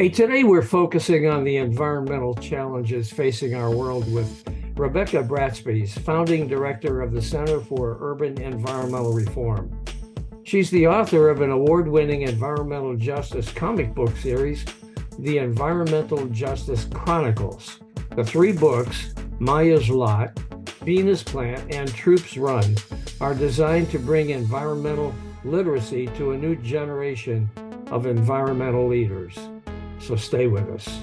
Hey, today we're focusing on the environmental challenges facing our world with Rebecca Bratspies, founding director of the Center for Urban Environmental Reform. She's the author of an award-winning environmental justice comic book series, the Environmental Justice Chronicles. The three books, Mayah's Lot, Bina's Plant, and Troops Run, are designed to bring environmental literacy to a new generation of environmental leaders. So stay with us.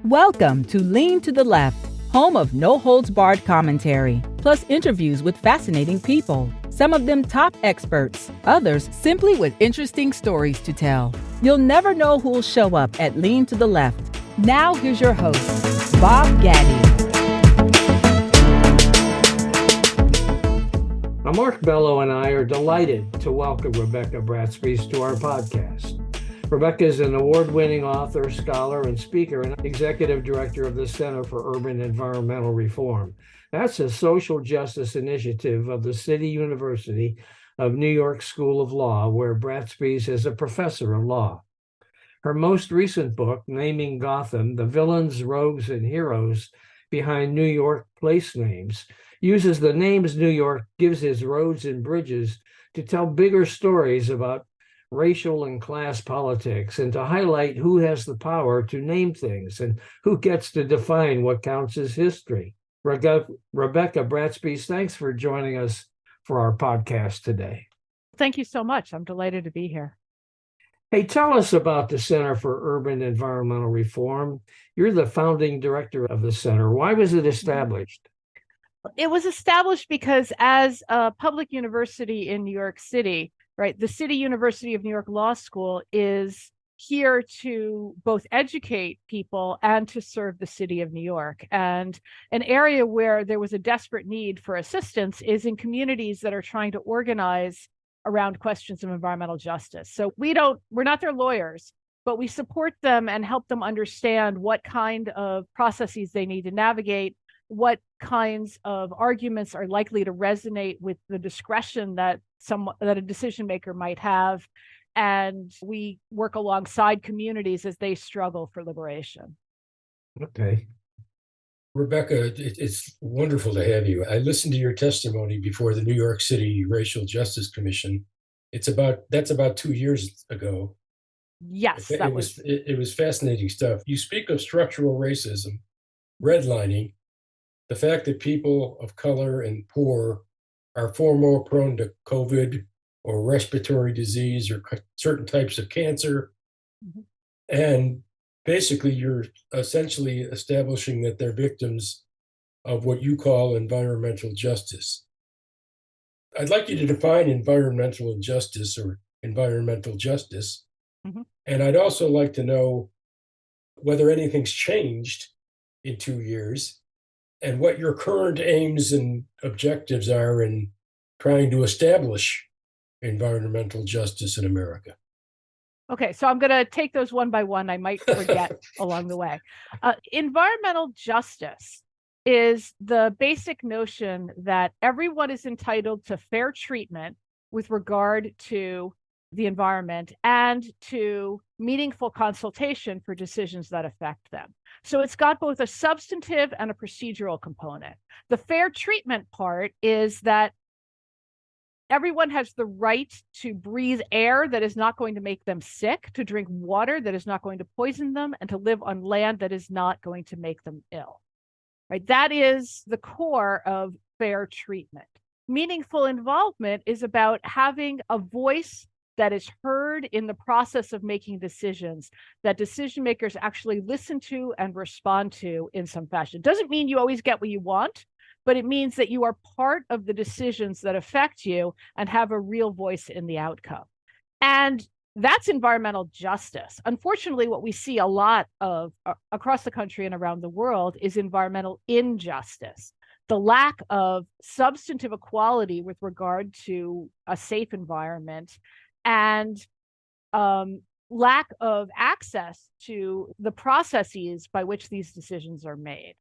Welcome to Lean to the Left, home of no-holds-barred commentary, plus interviews with fascinating people, some of them top experts, others simply with interesting stories to tell. You'll never know who'll show up at Lean to the Left. Now here's your host, Bob Gaddy. Now, Mark Bello and I are delighted to welcome Rebecca Bratspies to our podcast. Rebecca is an award-winning author, scholar, and speaker, and executive director of the Center for Urban Environmental Reform. That's a social justice initiative of the City University of New York School of Law, where Bratspies is a professor of law. Her most recent book, Naming Gotham: The Villains, Rogues, and Heroes Behind New York Place Names, uses the names New York gives its roads and bridges to tell bigger stories about racial and class politics, and to highlight who has the power to name things and who gets to define what counts as history. Rebecca Bratspies, thanks for joining us for our podcast today. Thank you so much. I'm delighted to be here. Hey, tell us about the Center for Urban Environmental Reform. You're the founding director of the center. Why was it established? It was established because as a public university in New York City, right, the City University of New York Law School is here to both educate people and to serve the city of New York. And an area where there was a desperate need for assistance is in communities that are trying to organize around questions of environmental justice. So we're not their lawyers, but we support them and help them understand what kind of processes they need to navigate, what kinds of arguments are likely to resonate with the discretion that a decision maker might have. And we work alongside communities as they struggle for liberation. Okay. Rebecca, it's wonderful to have you. I listened to your testimony before the New York City Racial Justice Commission. That's about 2 years ago. Yes, it was fascinating stuff. You speak of structural racism, redlining, the fact that people of color and poor are far more prone to COVID or respiratory disease or certain types of cancer. Mm-hmm. And basically, you're essentially establishing that they're victims of what you call environmental justice. I'd like you to define environmental injustice or environmental justice. Mm-hmm. And I'd also like to know whether anything's changed in 2 years and what your current aims and objectives are in trying to establish environmental justice in America. Okay, so I'm going to take those one by one. I might forget along the way. Environmental justice is the basic notion that everyone is entitled to fair treatment with regard to the environment and to meaningful consultation for decisions that affect them. So it's got both a substantive and a procedural component. The fair treatment part is that everyone has the right to breathe air that is not going to make them sick, to drink water that is not going to poison them, and to live on land that is not going to make them ill. Right? That is the core of fair treatment. Meaningful involvement is about having a voice that is heard in the process of making decisions, that decision makers actually listen to and respond to in some fashion. Doesn't mean you always get what you want, but it means that you are part of the decisions that affect you and have a real voice in the outcome. And that's environmental justice. Unfortunately, what we see a lot of across the country and around the world is environmental injustice. The lack of substantive equality with regard to a safe environment and lack of access to the processes by which these decisions are made.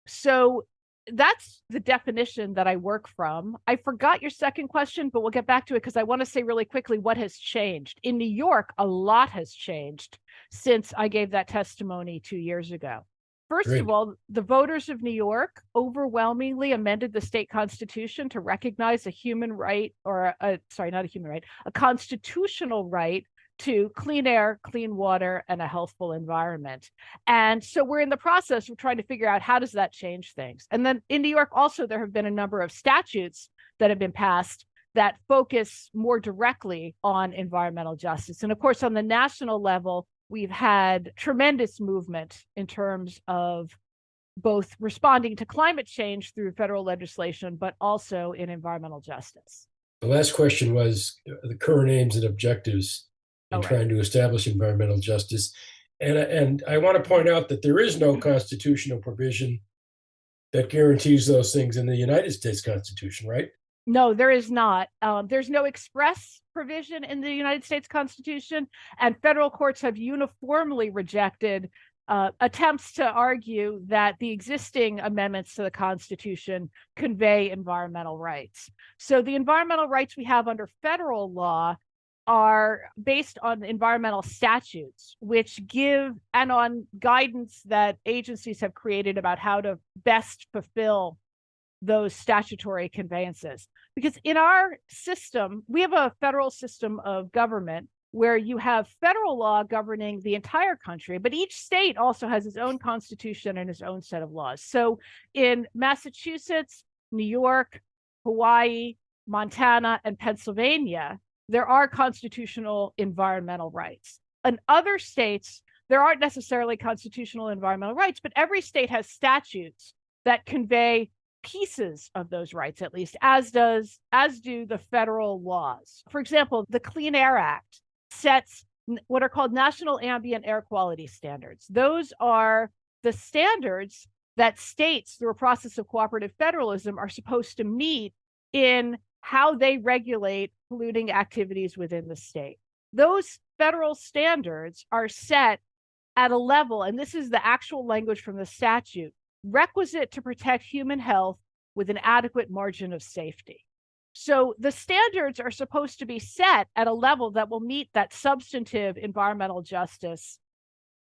So that's the definition that I work from. I forgot your second question, but we'll get back to it because I want to say really quickly what has changed. In New York, a lot has changed since I gave that testimony 2 years ago. First Great. of all, the voters of New York overwhelmingly amended the state constitution to recognize a human right, or not a human right, a constitutional right to clean air, clean water, and a healthful environment. And so we're in the process of trying to figure out how does that change things. And then in New York also, there have been a number of statutes that have been passed that focus more directly on environmental justice. And of course, on the national level, we've had tremendous movement in terms of both responding to climate change through federal legislation, but also in environmental justice. The last question was the current aims and objectives in trying to establish environmental justice. And I want to point out that there is no constitutional provision that guarantees those things in the United States Constitution, right? No, there is not. There's no express provision in the United States Constitution, and federal courts have uniformly rejected attempts to argue that the existing amendments to the Constitution convey environmental rights. So the environmental rights we have under federal law are based on environmental statutes, which give, and on guidance that agencies have created about how to best fulfill those statutory conveyances. Because in our system, we have a federal system of government where you have federal law governing the entire country, but each state also has its own constitution and its own set of laws. So in Massachusetts, New York, Hawaii, Montana, and Pennsylvania, there are constitutional environmental rights. In other states, there aren't necessarily constitutional environmental rights, but every state has statutes that convey pieces of those rights, at least, as do the federal laws. For example, the Clean Air Act sets what are called national ambient air quality standards. Those are the standards that states, through a process of cooperative federalism, are supposed to meet in how they regulate polluting activities within the state. Those federal standards are set at a level, and this is the actual language from the statute, requisite to protect human health with an adequate margin of safety. So the standards are supposed to be set at a level that will meet that substantive environmental justice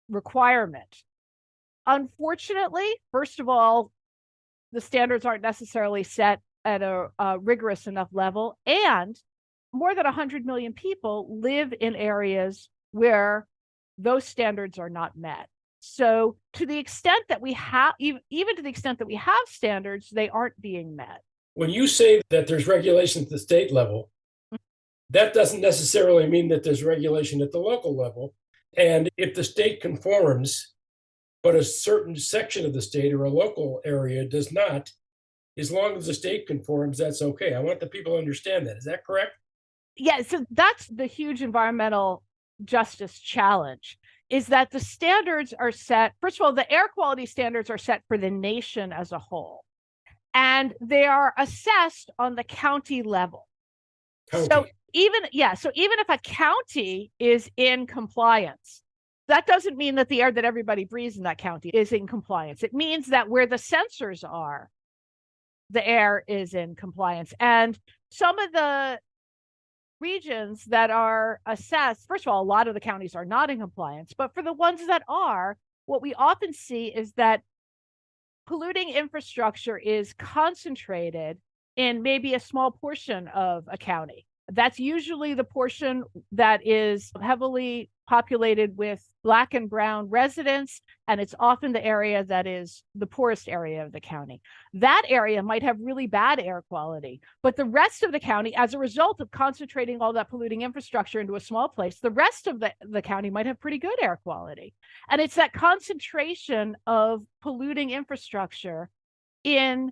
requirement. Unfortunately, first of all, the standards aren't necessarily set at a rigorous enough level, and more than 100 million people live in areas where those standards are not met. So to the extent that we have, even to the extent that we have standards, they aren't being met. When you say that there's regulation at the state level, that doesn't necessarily mean that there's regulation at the local level. And if the state conforms, but a certain section of the state or a local area does not, as long as the state conforms, that's okay. I want the people to understand that. Is that correct? Yeah, so that's the huge environmental justice challenge, is that the standards are set. First of all, the air quality standards are set for the nation as a whole, and they are assessed on the county level. So even if a county is in compliance, that doesn't mean that the air that everybody breathes in that county is in compliance. It means that where the sensors are, the air is in compliance. And some of the regions that are assessed, first of all, a lot of the counties are not in compliance, but for the ones that are, what we often see is that polluting infrastructure is concentrated in maybe a small portion of a county. That's usually the portion that is heavily populated with Black and brown residents, and it's often the area that is the poorest area of the county. That area might have really bad air quality, but the rest of the county, as a result of concentrating all that polluting infrastructure into a small place, the rest of the county might have pretty good air quality. And it's that concentration of polluting infrastructure in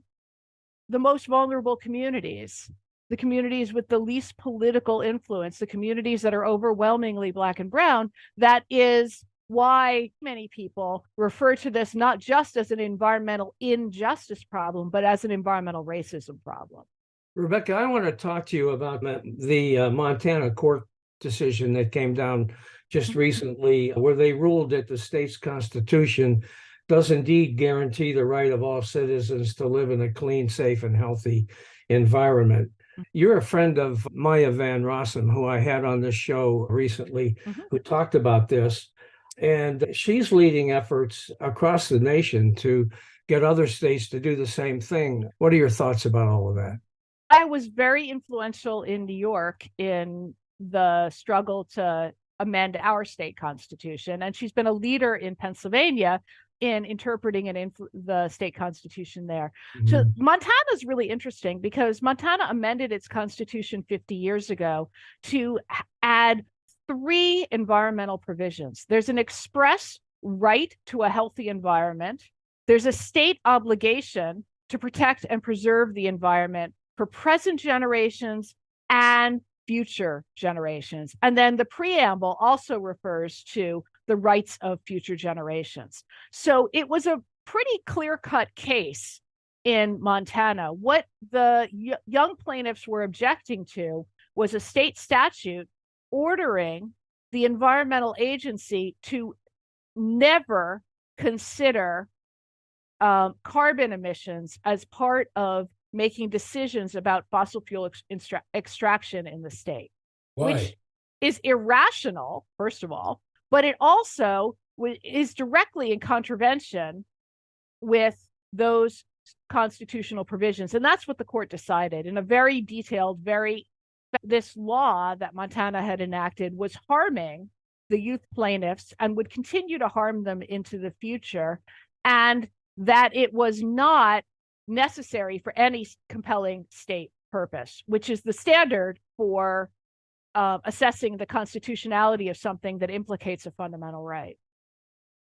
the most vulnerable communities, the communities with the least political influence, the communities that are overwhelmingly Black and brown, that is why many people refer to this not just as an environmental injustice problem, but as an environmental racism problem. Rebecca, I want to talk to you about the Montana court decision that came down just recently, where they ruled that the state's constitution does indeed guarantee the right of all citizens to live in a clean, safe, and healthy environment. You're a friend of Mayah Van Rossum, who I had on this show recently, who talked about this. And she's leading efforts across the nation to get other states to do the same thing. What are your thoughts about all of that? I was very influential in New York in the struggle to amend our state constitution. And she's been a leader in Pennsylvania in interpreting the state constitution there. Mm-hmm. So Montana is really interesting because Montana amended its constitution 50 years ago to add 3 environmental provisions. There's an express right to a healthy environment. There's a state obligation to protect and preserve the environment for present generations and future generations. And then the preamble also refers to the rights of future generations. So it was a pretty clear-cut case in Montana. What the young plaintiffs were objecting to was a state statute ordering the environmental agency to never consider carbon emissions as part of making decisions about fossil fuel extraction in the state. Why? Which is irrational, first of all, but it also is directly in contravention with those constitutional provisions. And that's what the court decided in a very detailed, this law that Montana had enacted was harming the youth plaintiffs and would continue to harm them into the future, and that it was not necessary for any compelling state purpose, which is the standard for assessing the constitutionality of something that implicates a fundamental right.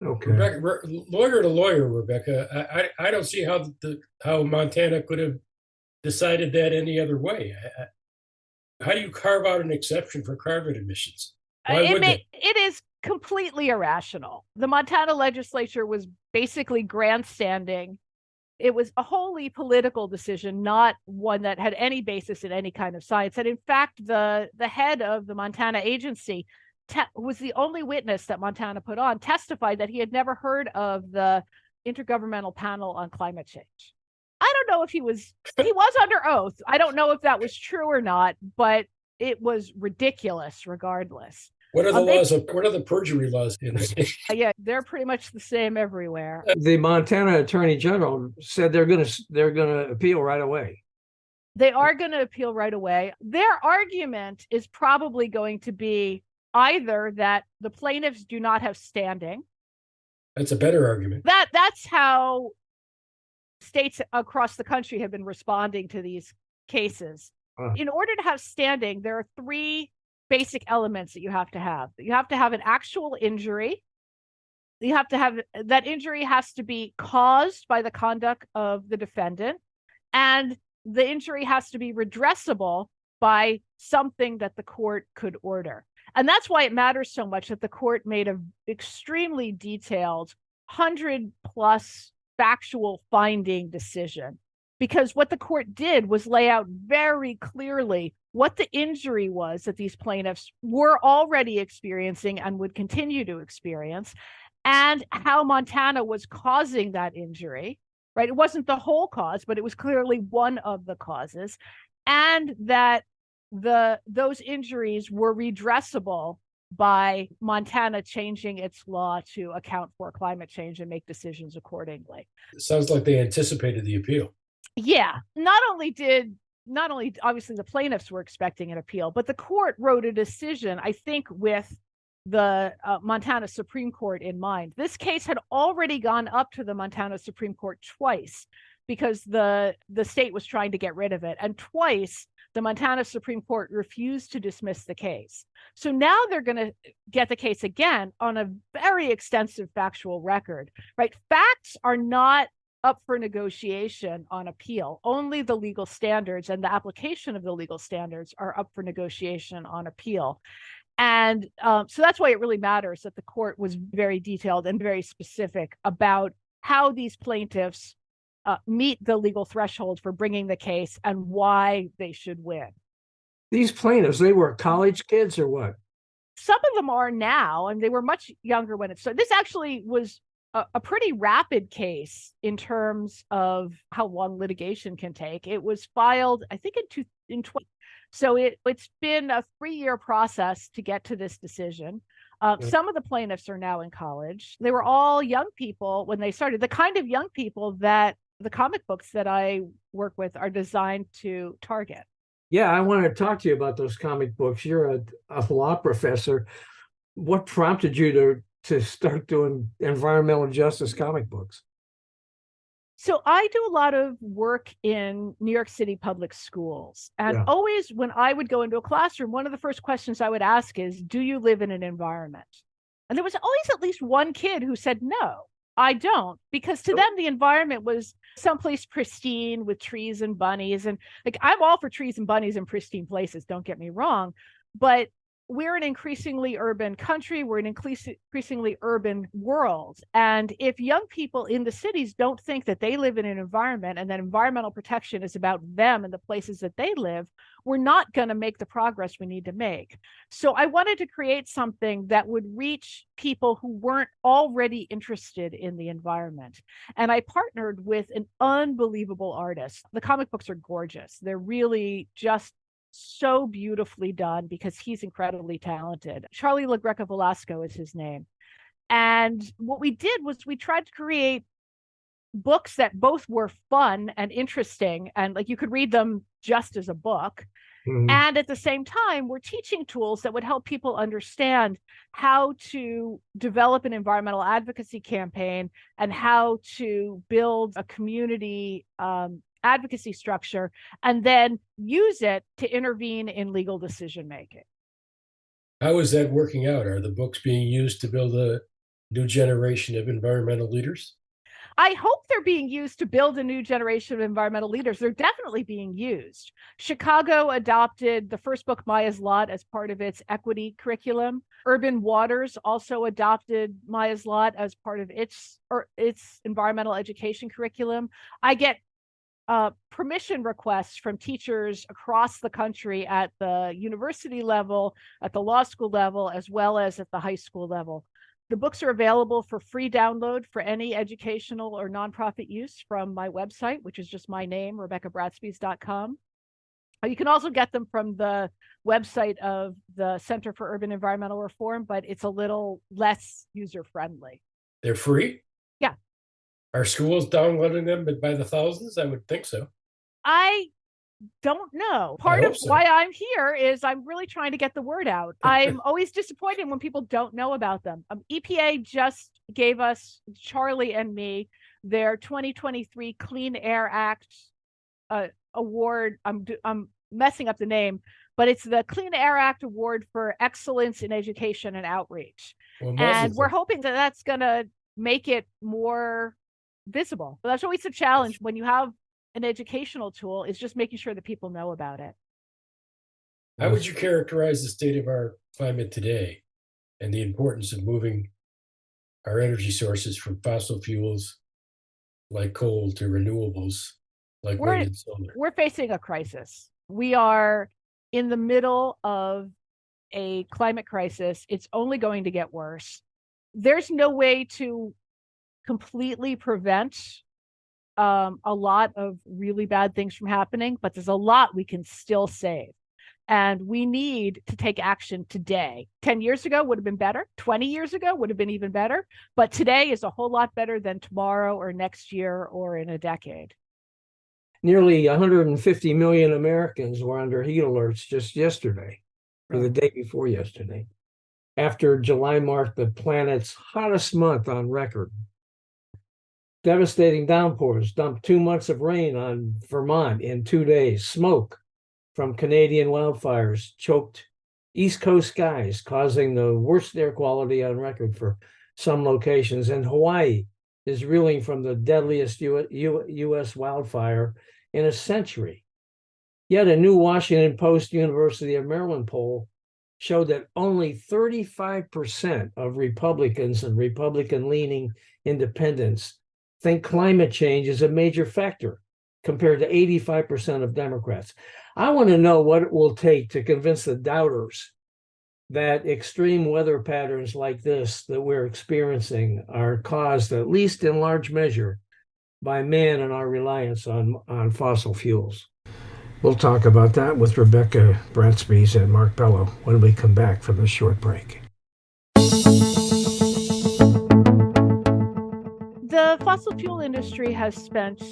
Okay. Rebecca, lawyer to lawyer, Rebecca, I don't see how Montana could have decided that any other way. How do you carve out an exception for carbon emissions? It is completely irrational. The Montana legislature was basically grandstanding. It was a wholly political decision, not one that had any basis in any kind of science. And in fact, the head of the Montana agency was the only witness that Montana put on, testified that he had never heard of the Intergovernmental Panel on Climate Change. I don't know if he was under oath. I don't know if that was true or not, but it was ridiculous regardless. What are the laws? What are the perjury laws in the state? Yeah, they're pretty much the same everywhere. The Montana Attorney General said they're going to appeal right away. They are going to appeal right away. Their argument is probably going to be either that the plaintiffs do not have standing. That's a better argument. That's how states across the country have been responding to these cases. In order to have standing, there are 3 basic elements that you have to have. You have to have an actual injury. You have to have that injury has to be caused by the conduct of the defendant, and the injury has to be redressable by something that the court could order. And that's why it matters so much that the court made an extremely detailed 100+ factual finding decision, because what the court did was lay out very clearly what the injury was that these plaintiffs were already experiencing and would continue to experience, and how Montana was causing that injury, right? It wasn't the whole cause, but it was clearly one of the causes, and that those injuries were redressable by Montana changing its law to account for climate change and make decisions accordingly. It sounds like they anticipated the appeal. Yeah, not only obviously the plaintiffs were expecting an appeal, but the court wrote a decision, I think, with the Montana Supreme Court in mind. This case had already gone up to the Montana Supreme Court twice because the state was trying to get rid of it. And twice, the Montana Supreme Court refused to dismiss the case. So now they're going to get the case again on a very extensive factual record, right? Facts are not up for negotiation on appeal. Only the legal standards and the application of the legal standards are up for negotiation on appeal. And so that's why it really matters that the court was very detailed and very specific about how these plaintiffs meet the legal threshold for bringing the case and why they should win. These plaintiffs, they were college kids or what? Some of them are now, and they were much younger when it started. This actually was a pretty rapid case in terms of how long litigation can take. It was filed, I think, in 20. So it's been a 3-year process to get to this decision. Some of the plaintiffs are now in college. They were all young people when they started, the kind of young people that the comic books that I work with are designed to target. Yeah, I want to talk to you about those comic books. You're a law professor. What prompted you to start doing environmental justice comic books? So I do a lot of work in New York City public schools. And always when I would go into a classroom, one of the first questions I would ask is, do you live in an environment? And there was always at least one kid who said, no, I don't. Because to them, the environment was someplace pristine with trees and bunnies. And like, I'm all for trees and bunnies in pristine places, don't get me wrong. But we're an increasingly urban country. We're an increasingly urban world. And if young people in the cities don't think that they live in an environment and that environmental protection is about them and the places that they live, we're not going to make the progress we need to make. So I wanted to create something that would reach people who weren't already interested in the environment. And I partnered with an unbelievable artist. The comic books are gorgeous. They're really just so beautifully done because he's incredibly talented. Charlie LaGreca Velasco is his name. And what we did was we tried to create books that both were fun and interesting, and like you could read them just as a book. Mm-hmm. And at the same time, we're teaching tools that would help people understand how to develop an environmental advocacy campaign and how to build a community advocacy structure, and then use it to intervene in legal decision making. How is that working out? Are the books being used to build a new generation of environmental leaders? I hope they're being used to build a new generation of environmental leaders. They're definitely being used. Chicago adopted the first book, Mayah's Lot, as part of its equity curriculum. Urban Waters also adopted Mayah's Lot as part of its environmental education curriculum. I get permission requests from teachers across the country at the university level, at the law school level, as well as at the high school level. The books are available for free download for any educational or nonprofit use from my website, which is just my name, RebeccaBratspies.com. You can also get them from the website of the Center for Urban Environmental Reform, but it's a little less user-friendly. They're free? Yeah. Are schools downloading them by the thousands? I would think so. I don't know. Part of why I'm here is I'm really trying to get the word out. I'm always disappointed when people don't know about them. EPA just gave us, Charlie and me, their 2023 Clean Air Act award. I'm messing up the name, but it's the Clean Air Act Award for Excellence in Education and Outreach. Well, and we're hoping that that's going to make it more visible. But that's always the challenge when you have an educational tool, is just making sure that people know about it. How would you characterize the state of our climate today and the importance of moving our energy sources from fossil fuels like coal to renewables like wind and solar? We're facing a crisis. We are in the middle of a climate crisis. It's only going to get worse. There's no way to completely prevent a lot of really bad things from happening, but there's a lot we can still save. And we need to take action today. 10 years ago would have been better. 20 years ago would have been even better. But today is a whole lot better than tomorrow or next year or in a decade. Nearly 150 million Americans were under heat alerts just yesterday, or the day before yesterday, after July marked the planet's hottest month on record. Devastating downpours dumped 2 months of rain on Vermont in 2 days. Smoke from Canadian wildfires choked East Coast skies, causing the worst air quality on record for some locations. And Hawaii is reeling from the deadliest U.S. wildfire in a century. Yet a new Washington Post University of Maryland poll showed that only 35% of Republicans and Republican-leaning independents think climate change is a major factor, compared to 85% of Democrats. I want to know what it will take to convince the doubters that extreme weather patterns like this that we're experiencing are caused, at least in large measure, by man and our reliance on fossil fuels. We'll talk about that with Rebecca Bratspies and Mark Bello when we come back from this short break. fossil fuel industry has spent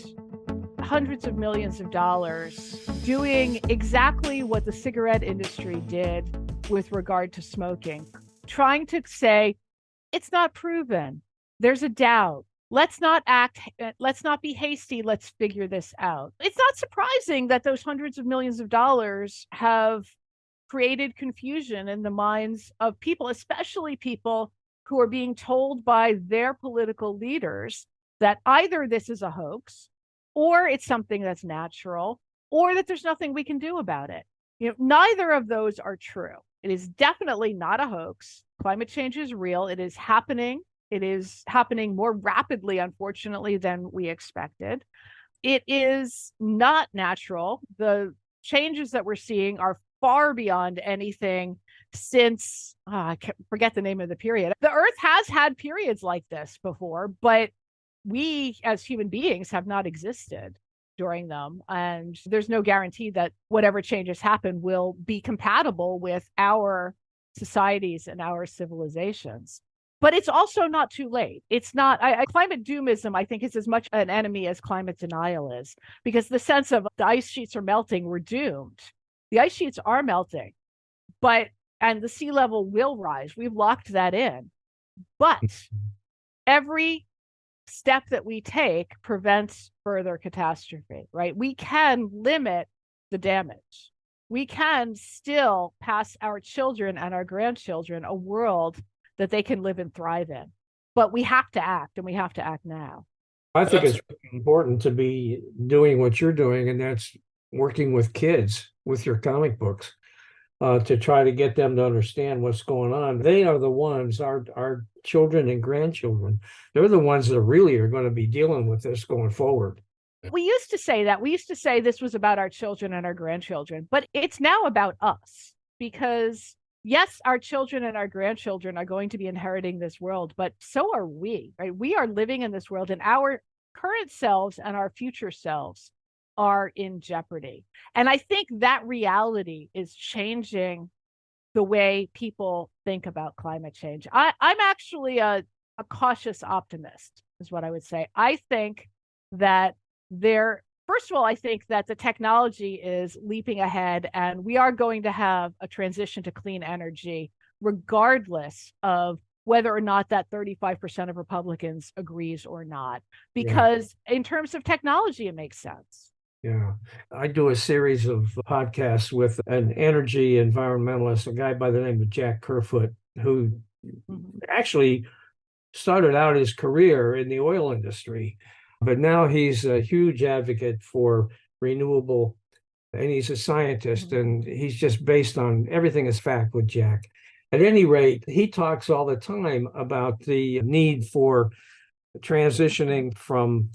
hundreds of millions of dollars doing exactly what the cigarette industry did with regard to smoking, trying to say, it's not proven, there's a doubt. Let's not be hasty, let's figure this out. It's not surprising that those hundreds of millions of dollars have created confusion in the minds of people, especially people who are being told by their political leaders that either this is a hoax, or it's something that's natural, or that there's nothing we can do about it. Neither of those are true. It is definitely not a hoax. Climate change is real. It is happening. It is happening more rapidly, unfortunately, than we expected. It is not natural. The changes that we're seeing are far beyond anything since, I forget the name of the period. The Earth has had periods like this before, but we as human beings have not existed during them. And there's no guarantee that whatever changes happen will be compatible with our societies and our civilizations. But it's also not too late. It's not, climate doomism, I think, is as much an enemy as climate denial is, because the sense of the ice sheets are melting, we're doomed. The ice sheets are melting, and the sea level will rise. We've locked that in. But every step that we take prevents further catastrophe, right? We can limit the damage. We can still pass our children and our grandchildren a world that they can live and thrive in. But we have to act, and we have to act now. I think it's really important to be doing what you're doing, and that's working with kids with your comic books to try to get them to understand what's going on. They are the ones, our children and grandchildren, they're the ones that really are going to be dealing with this going forward. We used to say that. We used to say this was about our children and our grandchildren, but it's now about us, because yes, our children and our grandchildren are going to be inheriting this world, but so are we, right? We are living in this world, and our current selves and our future selves are in jeopardy. And I think that reality is changing the way people think about climate change. I'm actually a cautious optimist, is what I would say. I think that first of all, I think that the technology is leaping ahead, and we are going to have a transition to clean energy, regardless of whether or not that 35% of Republicans agrees or not, because in terms of technology, it makes sense. Yeah. I do a series of podcasts with an energy environmentalist, a guy by the name of Jack Kerfoot, who actually started out his career in the oil industry, but now he's a huge advocate for renewable, and he's a scientist, and he's just based on everything is fact with Jack. At any rate, he talks all the time about the need for transitioning from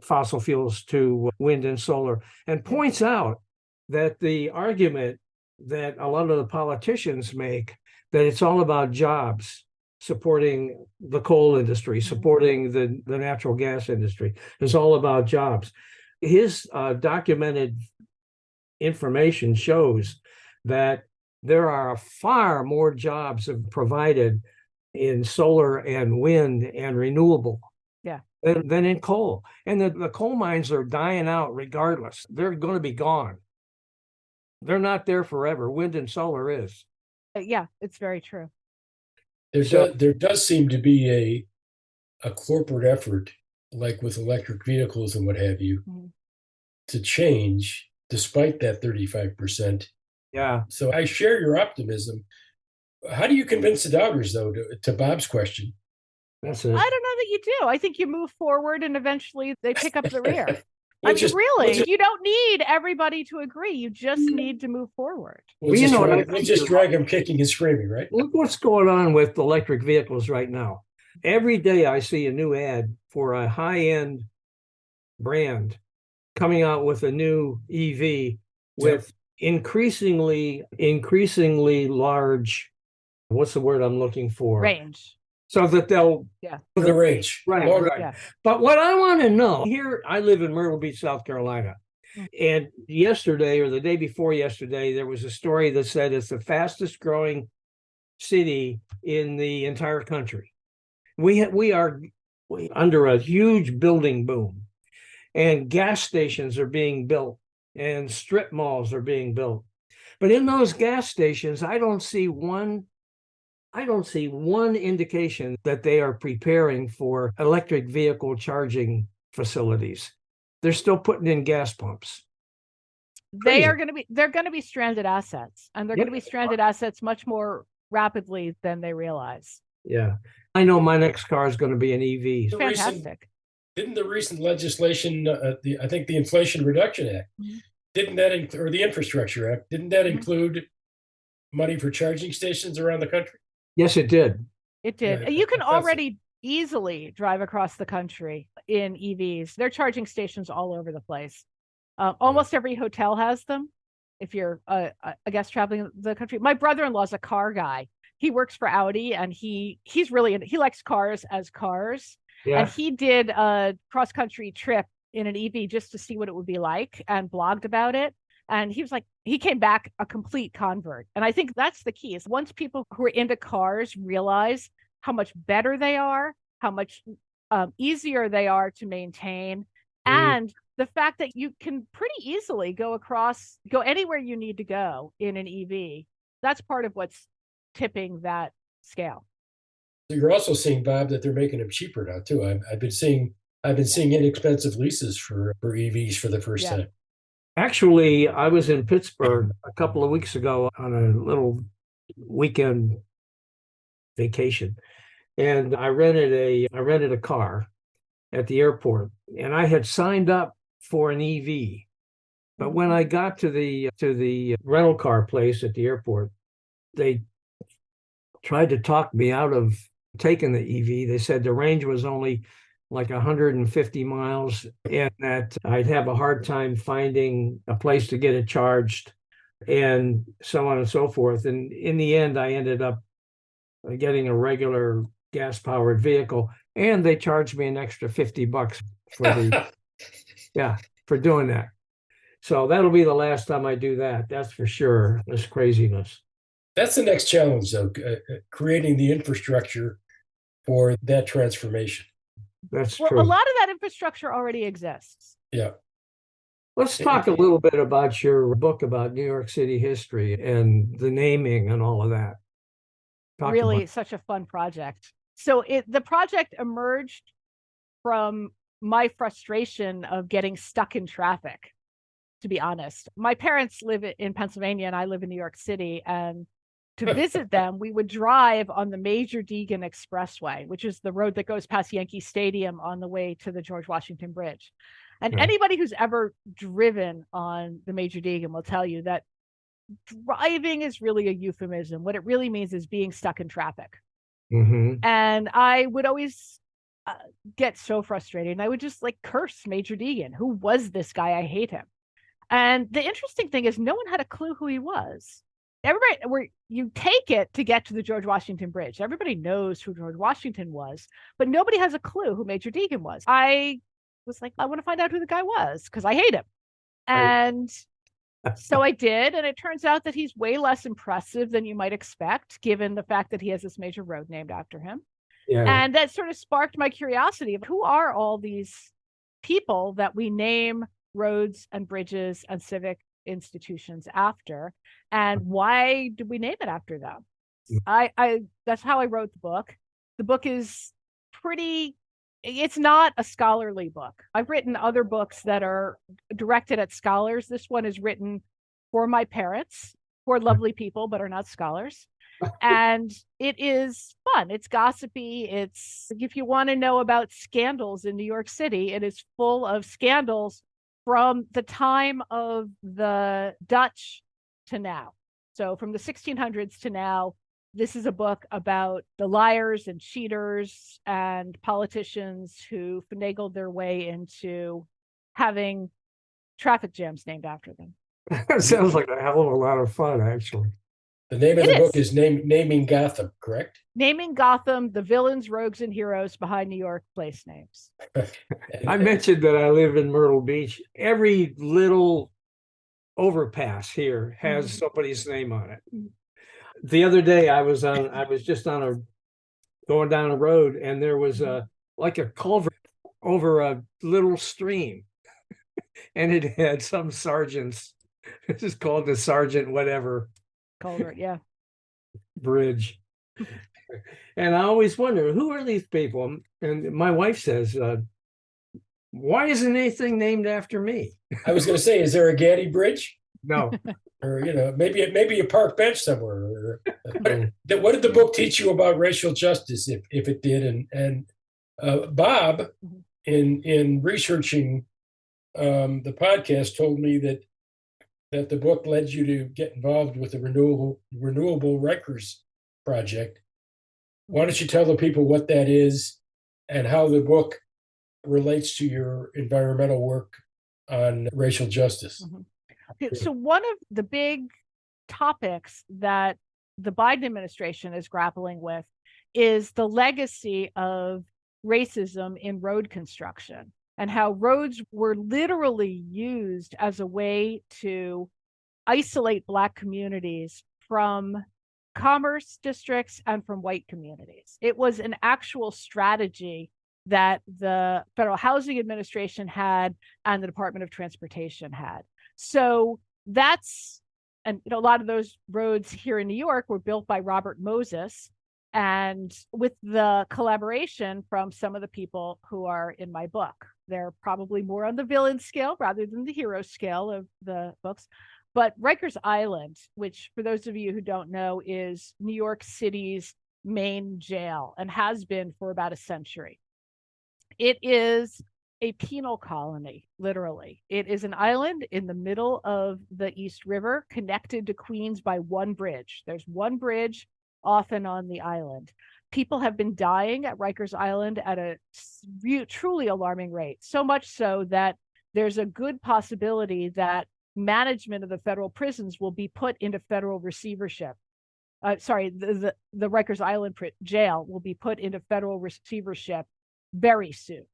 fossil fuels to wind and solar, and points out that the argument that a lot of the politicians make, that it's all about jobs, supporting the coal industry, supporting the natural gas industry, is all about jobs. His documented information shows that there are far more jobs provided in solar and wind and renewable than in coal. And the coal mines are dying out regardless. They're going to be gone. They're not there forever. Wind and solar is. Yeah, it's very true. There does seem to be a corporate effort, like with electric vehicles and what have you, to change despite that 35%. Yeah. So I share your optimism. How do you convince the doubters, though, to Bob's question? That's it. I don't know that you do. I think you move forward and eventually they pick up the rear. Really, you don't need everybody to agree. You just need to move forward. We'll just drag them kicking and screaming, right? Look what's going on with electric vehicles right now. Every day I see a new ad for a high-end brand coming out with a new EV with increasingly large, what's the word I'm looking for? Range. So that they'll the range. Right. Yeah. But what I want to know here, I live in Myrtle Beach, South Carolina. And yesterday or the day before yesterday, there was a story that said it's the fastest growing city in the entire country. We are under a huge building boom, and gas stations are being built and strip malls are being built. But in those gas stations, I don't see one indication that they are preparing for electric vehicle charging facilities. They're still putting in gas pumps. They're going to be stranded assets, and they're going to be stranded assets much more rapidly than they realize. Yeah. I know my next car is going to be an EV. Fantastic. Didn't the recent legislation, I think the Inflation Reduction Act, didn't that or the Infrastructure Act, didn't that include money for charging stations around the country? Yes, it did. It did. Yeah, you can already easily drive across the country in EVs. They're charging stations all over the place. Almost every hotel has them. If you're a guest traveling the country, my brother-in-law's a car guy. He works for Audi, and he likes cars as cars. Yeah. And he did a cross-country trip in an EV just to see what it would be like, and blogged about it. And he was like, he came back a complete convert. And I think that's the key, is once people who are into cars realize how much better they are, how much easier they are to maintain, and the fact that you can pretty easily go anywhere you need to go in an EV, that's part of what's tipping that scale. So you're also seeing, Bob, that they're making them cheaper now too. I've been seeing inexpensive leases for EVs for the first time. Actually, I was in Pittsburgh a couple of weeks ago on a little weekend vacation, and I rented a car at the airport, and I had signed up for an EV. But when I got to the rental car place at the airport, they tried to talk me out of taking the EV. They said the range was only like 150 miles and that I'd have a hard time finding a place to get it charged, and so on and so forth. And in the end, I ended up getting a regular gas-powered vehicle, and they charged me an extra $50 for doing that. So that'll be the last time I do that. That's for sure. This craziness. That's the next challenge, though, creating the infrastructure for that transformation. That's true. Well, a lot of that infrastructure already exists. Yeah. Let's talk a little bit about your book about New York City history and the naming and all of that. Really such a fun project. So the project emerged from my frustration of getting stuck in traffic, to be honest. My parents live in Pennsylvania and I live in New York City, and to visit them, we would drive on the Major Deegan Expressway, which is the road that goes past Yankee Stadium on the way to the George Washington Bridge. And anybody who's ever driven on the Major Deegan will tell you that driving is really a euphemism. What it really means is being stuck in traffic. And I would always get so frustrated, and I would just curse Major Deegan. Who was this guy? I hate him. And the interesting thing is no one had a clue who he was. Everybody, you take it to get to the George Washington Bridge. Everybody knows who George Washington was, but nobody has a clue who Major Deegan was. I was like, I want to find out who the guy was because I hate him. And so I did, and it turns out that he's way less impressive than you might expect, given the fact that he has this major road named after him. Yeah. And that sort of sparked my curiosity of who are all these people that we name roads and bridges and civic institutions after, and why did we name it after them? That's how I wrote the book. The book is it's not a scholarly book. I've written other books that are directed at scholars. This one is written for my parents, who are lovely people but are not scholars. And it is fun. It's gossipy. It's, if you want to know about scandals in New York City, it is full of scandals from the time of the Dutch to now. So from the 1600s to now, this is a book about the liars and cheaters and politicians who finagled their way into having traffic jams named after them. That sounds like a hell of a lot of fun, actually. The name of the book is Naming Gotham, correct? Naming Gotham, the villains, rogues, and heroes behind New York place names. I mentioned that I live in Myrtle Beach. Every little overpass here has somebody's name on it. The other day I was going down a road, and there was a like a culvert over a little stream. And it had some sergeants. This is called the Sergeant whatever Culvert, yeah. bridge. And I always wonder, who are these people? And my wife says, why isn't anything named after me? I was going to say, is there a Gaddy Bridge? No. Or, maybe a park bench somewhere. What did the book teach you about racial justice, if it did? And Bob, in researching the podcast, told me that the book led you to get involved with the Renewable Rikers Project. Why don't you tell the people what that is and how the book relates to your environmental work on racial justice? Okay, so one of the big topics that the Biden administration is grappling with is the legacy of racism in road construction, and how roads were literally used as a way to isolate Black communities from commerce districts and from white communities. It was an actual strategy that the Federal Housing Administration had and the Department of Transportation had. So that's, and a lot of those roads here in New York were built by Robert Moses, and with the collaboration from some of the people who are in my book. They're probably more on the villain scale rather than the hero scale of the books. But Rikers Island, which for those of you who don't know, is New York City's main jail and has been for about a century. It is a penal colony, literally. It is an island in the middle of the East River, connected to Queens by one bridge. There's one bridge often on the island. People have been dying at Rikers Island at a truly alarming rate, so much so that there's a good possibility that management of the federal prisons will be put into federal receivership. The Rikers Island jail will be put into federal receivership very soon.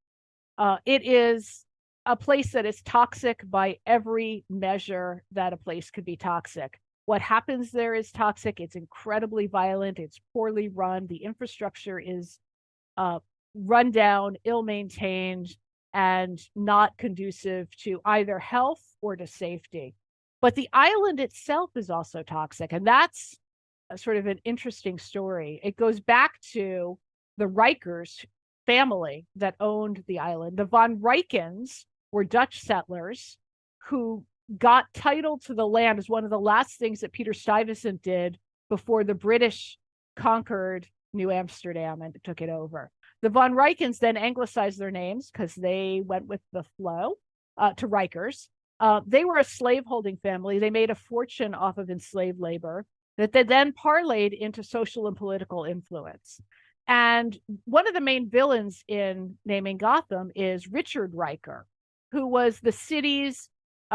It is a place that is toxic by every measure that a place could be toxic. What happens there is toxic. It's incredibly violent. It's poorly run. The infrastructure is run down, ill-maintained, and not conducive to either health or to safety. But the island itself is also toxic. And that's sort of an interesting story. It goes back to the Rikers family that owned the island. The von Rykens were Dutch settlers who got title to the land as one of the last things that Peter Stuyvesant did before the British conquered New Amsterdam and took it over. The von Rykens then anglicized their names because they went with the flow to Rikers. They were a slaveholding family. They made a fortune off of enslaved labor that they then parlayed into social and political influence. And one of the main villains in Naming Gotham is Richard Riker, who was the city's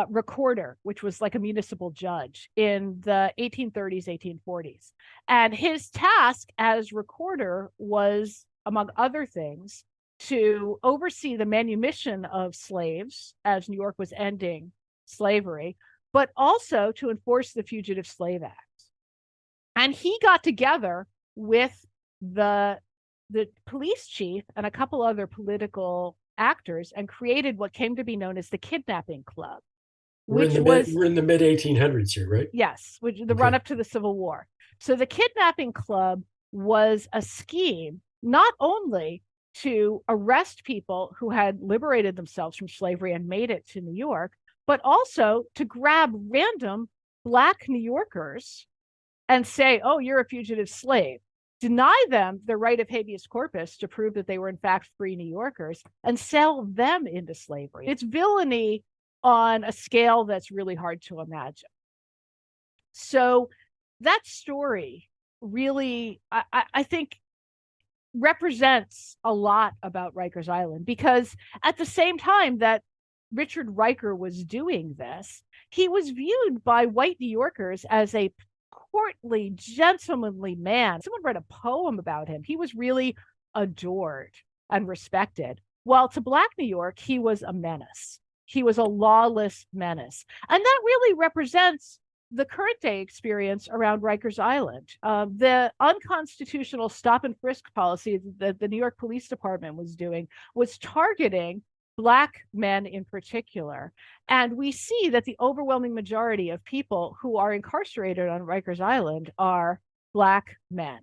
recorder, which was like a municipal judge in the 1830s, 1840s. And his task as recorder was, among other things, to oversee the manumission of slaves as New York was ending slavery, but also to enforce the Fugitive Slave Act. And he got together with the police chief and a couple other political actors and created what came to be known as the Kidnapping Club. We're in the mid 1800s here, right? Yes, which the run up to the Civil War. So the Kidnapping Club was a scheme not only to arrest people who had liberated themselves from slavery and made it to New York, but also to grab random Black New Yorkers and say, oh, you're a fugitive slave, deny them the right of habeas corpus to prove that they were in fact free New Yorkers, and sell them into slavery. It's villainy on a scale that's really hard to imagine. So that story really, I think, represents a lot about Rikers Island, because at the same time that Richard Riker was doing this, he was viewed by white New Yorkers as a courtly, gentlemanly man. Someone read a poem about him. He was really adored and respected. While to Black New York, he was a menace. He was a lawless menace. And that really represents the current day experience around Rikers Island. The unconstitutional stop and frisk policy that the New York Police Department was doing was targeting Black men in particular. And we see that the overwhelming majority of people who are incarcerated on Rikers Island are Black men.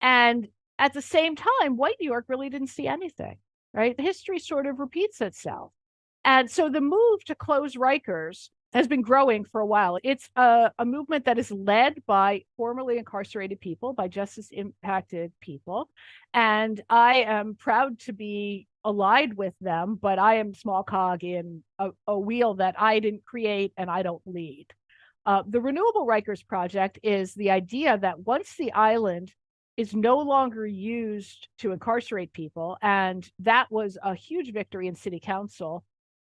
And at the same time, white New York really didn't see anything, right? History sort of repeats itself. And so the move to close Rikers has been growing for a while. It's a movement that is led by formerly incarcerated people, by justice impacted people. And I am proud to be allied with them, but I am small cog in a wheel that I didn't create and I don't lead. The Renewable Rikers Project is the idea that once the island is no longer used to incarcerate people, and that was a huge victory in City Council.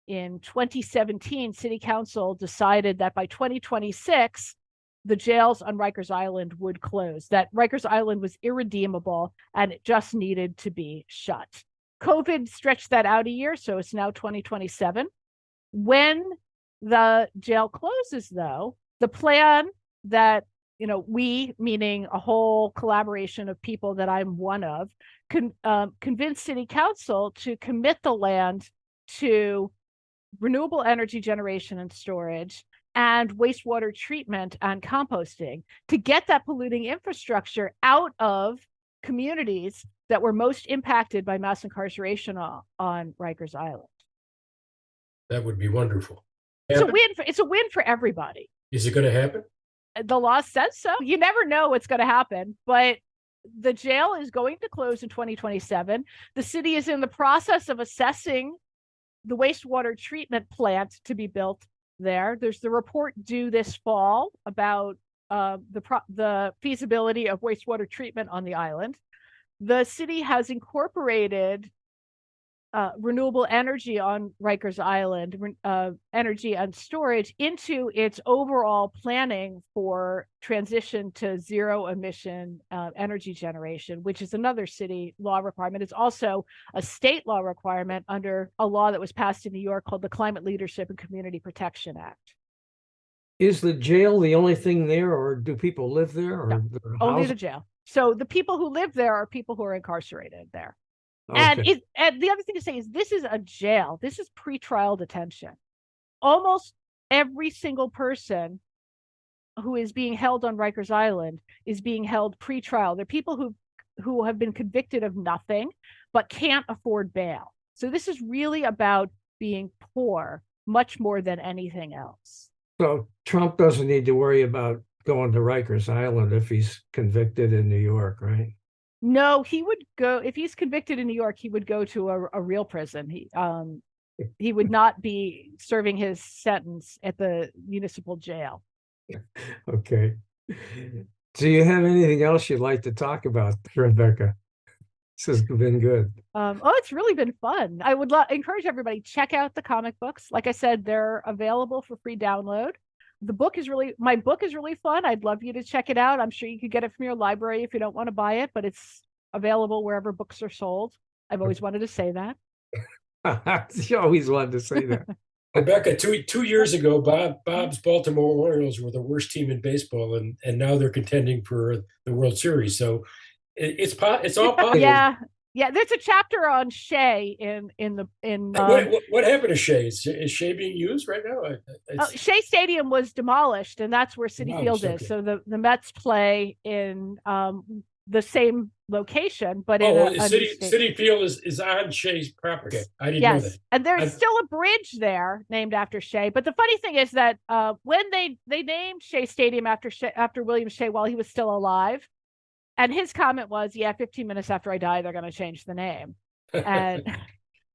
In 2017, City Council decided that by 2026, the jails on Rikers Island would close, that Rikers Island was irredeemable and it just needed to be shut. COVID stretched that out a year, so it's now 2027. When the jail closes, though, the plan that we, meaning a whole collaboration of people that I'm one of, convinced City Council to commit the land to renewable energy generation and storage and wastewater treatment and composting to get that polluting infrastructure out of communities that were most impacted by mass incarceration on Rikers Island. That would be wonderful. It's a win for everybody. Is it going to happen? The law says so. You never know what's going to happen, but the jail is going to close in 2027. The city is in the process of assessing the wastewater treatment plant to be built there. There's the report due this fall about the feasibility of wastewater treatment on the island. The city has incorporated renewable energy on Rikers Island, energy and storage, into its overall planning for transition to zero emission energy generation, which is another city law requirement. It's also a state law requirement under a law that was passed in New York called the Climate Leadership and Community Protection Act. Is the jail the only thing there, or do people live there? Or no, only the jail. So the people who live there are people who are incarcerated there. Okay. And the other thing to say is this is a jail. This is pretrial detention. Almost every single person who is being held on Rikers Island is being held pretrial. They're people who have been convicted of nothing but can't afford bail. So this is really about being poor much more than anything else. So Trump doesn't need to worry about going to Rikers Island if he's convicted in New York, right? No, he would go, if he's convicted in New York, he would go to a real prison. He would not be serving his sentence at the municipal jail. Okay. Do you have anything else you'd like to talk about, Rebecca? This has been good. It's really been fun. I would encourage everybody, check out the comic books. Like I said, they're available for free download. My book is really fun. I'd love you to check it out. I'm sure you could get it from your library if you don't want to buy it, but it's available wherever books are sold. I've always wanted to say that. You always wanted to say that. Rebecca, two years ago, Bob's Baltimore Orioles were the worst team in baseball, and now they're contending for the World Series. So it's all positive. Yeah, there's a chapter on Shea what happened to Shea? Is Shea being used right now? Shea Stadium was demolished, and that's where Citi Field is. So the Mets play in the same location, but Citi Field is on Shea's property. Okay. I didn't know that. And there's still a bridge there named after Shea. But the funny thing is that when they named Shea Stadium after William Shea while he was still alive. And his comment was, 15 minutes after I die, they're going to change the name. And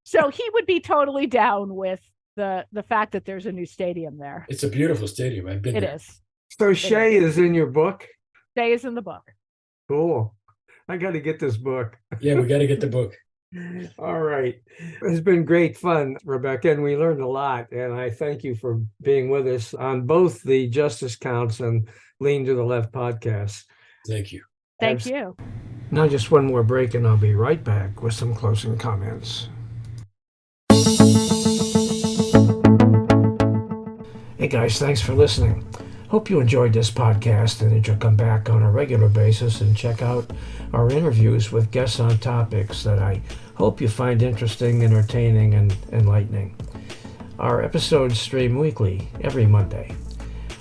so he would be totally down with the fact that there's a new stadium there. It's a beautiful stadium. I've been there. It is. So Shea is in your book? Shea is in the book. Cool. I got to get this book. Yeah, we got to get the book. All right. It's been great fun, Rebecca, and we learned a lot. And I thank you for being with us on both the Justice Counts and Lean to the Left podcasts. Thank you. Thank you. Now just one more break and I'll be right back with some closing comments. Hey guys, thanks for listening. Hope you enjoyed this podcast and that you'll come back on a regular basis and check out our interviews with guests on topics that I hope you find interesting, entertaining, and enlightening. Our episodes stream weekly, every Monday.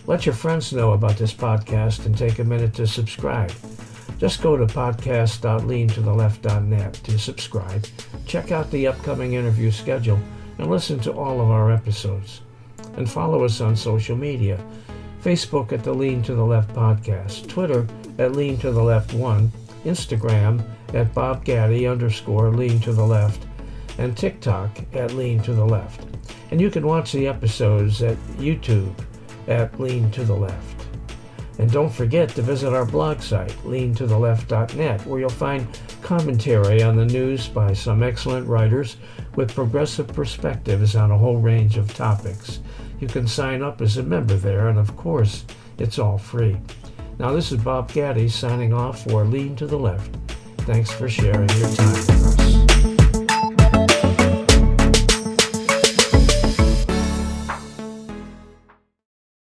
Let your friends know about this podcast and take a minute to subscribe. Just go to podcast.leantotheleft.net to subscribe, check out the upcoming interview schedule, and listen to all of our episodes. And follow us on social media. Facebook at the Lean to the Left Podcast, Twitter at Lean to the Left 1, Instagram at @BobGaddy_Lean to the Left, and TikTok at Lean to the Left. And you can watch the episodes at YouTube at Lean to the Left. And don't forget to visit our blog site, leantotheleft.net, where you'll find commentary on the news by some excellent writers with progressive perspectives on a whole range of topics. You can sign up as a member there, and of course, it's all free. Now, this is Bob Gaddy signing off for Lean to the Left. Thanks for sharing your time with us.